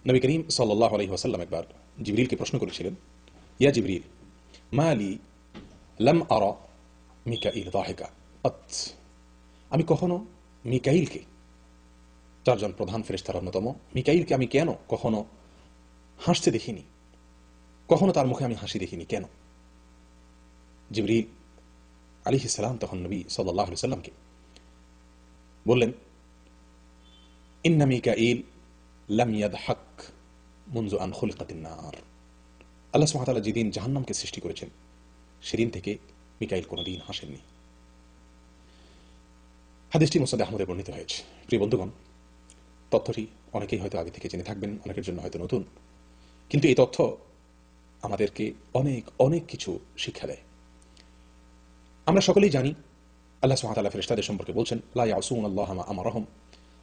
নবী করিম সাল্লাল্লাহু আলাইহি ওয়াসাল্লাম একবার জিবরিলকে প্রশ্ন করেছিলেন, ইয়া জিবরিল, মা লি লাম আরা মিকাইল দাহিকা আত। আমি কখনো মিকাইলকে, চারজন প্রধান ফেরেশতার অন্যতম মিকাইলকে আমি কেন কখনো হাসতে দেখিনি, কখনো তার মুখে আমি হাসি দেখিনি কেন? জিবরিল আলাইহিস সালাম তখন নবী সাল্লাল্লাহু আলাইহি ওয়াসাল্লামকে বললেন, ইন্না মিকাইল লাম ইয়াদহাক মুনযু আন খুলিকাতিন নার। আল্লাহ সুবহানাহু ওয়া তাআলা যেদিন জাহান্নামকে সৃষ্টি করেছেন সেদিন থেকে মিকাইল কোনোদিন হাসেননি। হাদিসটি মুসনাদে আহমদে বর্ণিত হয়েছে। প্রিয় বন্ধুগণ, তথ্যটি অনেকেই হয়তো আগে থেকে জেনে থাকবেন, অনেকের জন্য হয়তো নতুন, কিন্তু এই তথ্য আমাদেরকে অনেক অনেক কিছু শিক্ষা দেয়। আমরা সকলেই জানি আল্লাহ সুবহানাহু ওয়া তাআলা ফেরেশতাদের সম্পর্কে বলছেন, লা ইয়াসুনাল্লাহা মা আমারাহুম।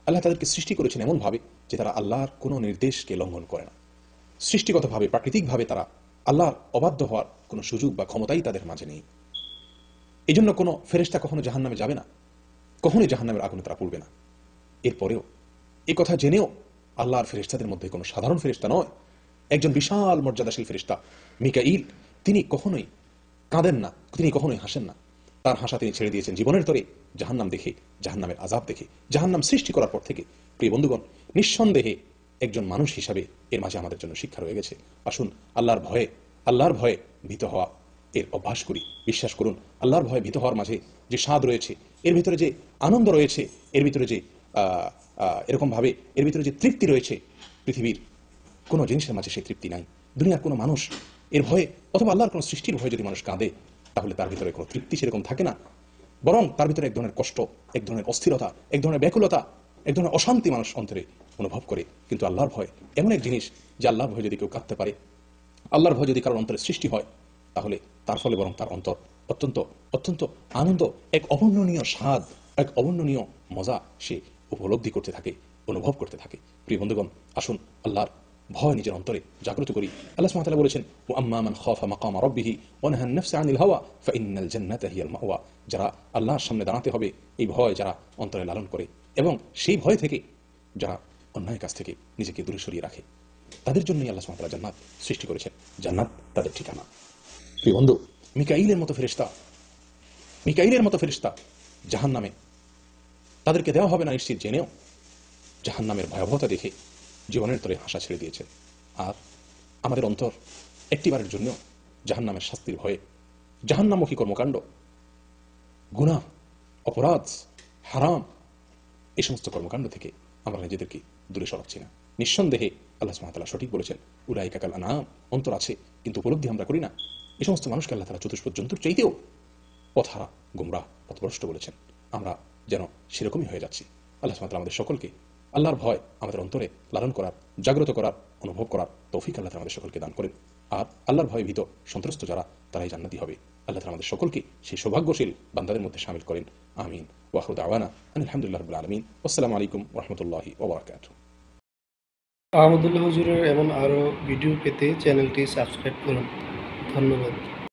আল্লাহ তাদেরকে সৃষ্টি করেছেন এমনভাবে যে তারা আল্লাহর কোনো নির্দেশকে লঙ্ঘন করে না। সৃষ্টিগতভাবে, প্রাকৃতিকভাবে তারা আল্লাহর অবাধ্য হওয়ার কোনো সুযোগ বা ক্ষমতাই তাদের মাঝে নেই। এই জন্য কোনো ফেরেশতা কখনো জাহান্নামে যাবে না, কখনোই জাহান্নামের আগুনে তারা পড়বে না। এরপরেও এই কথা জেনেও আল্লাহর ফেরেশতাদের মধ্যে কোনো সাধারণ ফেরেশতা নয়, একজন বিশাল মর্যাদাশীল ফেরেশতা মিকাইল, তিনি কখনোই কাঁদেন না, তিনি কখনোই হাসেন না। তার হাসা তিনি ছেড়ে দিয়েছেন জীবনের তরে জাহান্নাম দেখে, জাহান্নামের আযাব দেখে, জাহান্নাম সৃষ্টি করার পর থেকে। প্রিয় বন্ধুগণ, নিঃসন্দেহে একজন মানুষ হিসাবে এর মাঝে আমাদের জন্য শিক্ষা রয়ে গেছে। আসুন আল্লাহর ভয়ে ভীত হওয়া এর অভ্যাস করি। বিশ্বাস করুন, আল্লাহর ভয়ে ভীত হওয়ার মাঝে যে স্বাদ রয়েছে, এর ভিতরে যে আনন্দ রয়েছে, এর ভিতরে যে এরকমভাবে এর ভিতরে যে তৃপ্তি রয়েছে, পৃথিবীর কোনো জিনিসের মাঝে সেই তৃপ্তি নাই। দুনিয়ার কোনো মানুষ এর ভয়ে অথবা আল্লাহর কোনো সৃষ্টির ভয়ে যদি মানুষ কাঁদে, তাহলে তার ভিতরে কোনো তৃপ্তি সেরকম থাকে না, বরং তার ভিতরে এক ধরনের কষ্ট, এক ধরনের অস্থিরতা, এক ধরনের ব্যাকুলতা, এক ধরনের অশান্তি মানুষ অন্তরে অনুভব করে। কিন্তু আল্লাহর ভয় এমন এক জিনিস যে আল্লাহর ভয় যদি কেউ কাঁদতে পারে, আল্লাহর ভয় যদি কারোর অন্তরে সৃষ্টি হয়, তাহলে তার ফলে বরং তার অন্তর অত্যন্ত অত্যন্ত আনন্দ, এক অবর্ণনীয় স্বাদ, এক অবর্ণনীয় মজা সে উপলব্ধি করতে থাকে, অনুভব করতে থাকে। প্রিয় বন্ধুগণ, আসুন আল্লাহর ভয় নিজের অন্তরে জাগ্রত করি। আল্লাহ সুবহানাহু ওয়া তাআলা বলেছেন, ওয়া আম্মা মান খাফা মাকামা রাব্বিহি ওয়া নাহা আন-নাফসা আনিল হাওয়া ফাইন্নাল জান্নাতা হিয়াল মাওয়া। যারা আল্লাহর সামনে দাঁড়াতে হবে এই ভয় যারা অন্তরে লালন করে এবং সেই ভয় থেকে যারা অন্যায় কাজ থেকে নিজেকে দূরে সরিয়ে রাখে, তাদের জন্যই আল্লাহ সুবহানাহু ওয়া তাআলা জান্নাত সৃষ্টি করেছেন। জান্নাত তাদের ঠিকানা। প্রিয় বন্ধু, মিকাইলের মতো ফেরেশতা জাহান্নামে তাদেরকে দেওয়া হবে না নিশ্চিত জেনেও জাহান্নামের ভয়াবহতা দেখে জীবনের তরে হাসা ছেড়ে দিয়েছে। আর আমাদের অন্তর একটিবারের জন্য জাহান্নামের শাস্তির ভয়ে, জাহান্নামমুখী কর্মকাণ্ড, গুনাহ, অপরাধ, হারাম, এই সমস্ত কর্মকাণ্ড থেকে আমরা নিজেদেরকে দূরে সরাচ্ছি না। নিঃসন্দেহে আল্লাহ সুবহানাহু ওয়া তাআলা সঠিক বলেছেন, উলাইকা কাল আনআম। অন্তর আছে কিন্তু উপলব্ধি আমরা করি না। এই সমস্ত মানুষকে আল্লাহ তাআলা চতুষ্পদ জন্তুর চাইতেও পথহারা, গোমরাহ, পথভ্রষ্ট বলেছেন। আমরা যেন সেরকমই হয়ে যাচ্ছি। আল্লাহ সুবহানাহু ওয়া তাআলা আমাদের সকলকে আল্লাহর ভয় আমাদের অন্তরে লালন করার, জাগ্রত করার, অনুভব করার তৌফিক আল্লাহ তাআলা আমাদের সকলকে দান করেন। আর আল্লাহর ভয়ে ভীত সন্ত্রস্ত যারা, তারাই জান্নাতি হবে। আল্লাহ তাআলা আমাদের সকলকে সেই সৌভাগ্যশীল বান্দাদের মধ্যে শামিল করেন। আমিন। ওয়া আখিরু দাওয়ানা আলহামদুলিল্লাহি রাব্বিল আলামিন। আসসালামু আলাইকুম ওয়া রাহমাতুল্লাহি ওয়া বারাকাতুহু। আহমদুল্লাহ হুজুরের এমন আরও ভিডিও পেতে চ্যানেলটি সাবস্ক্রাইব করুন। ধন্যবাদ।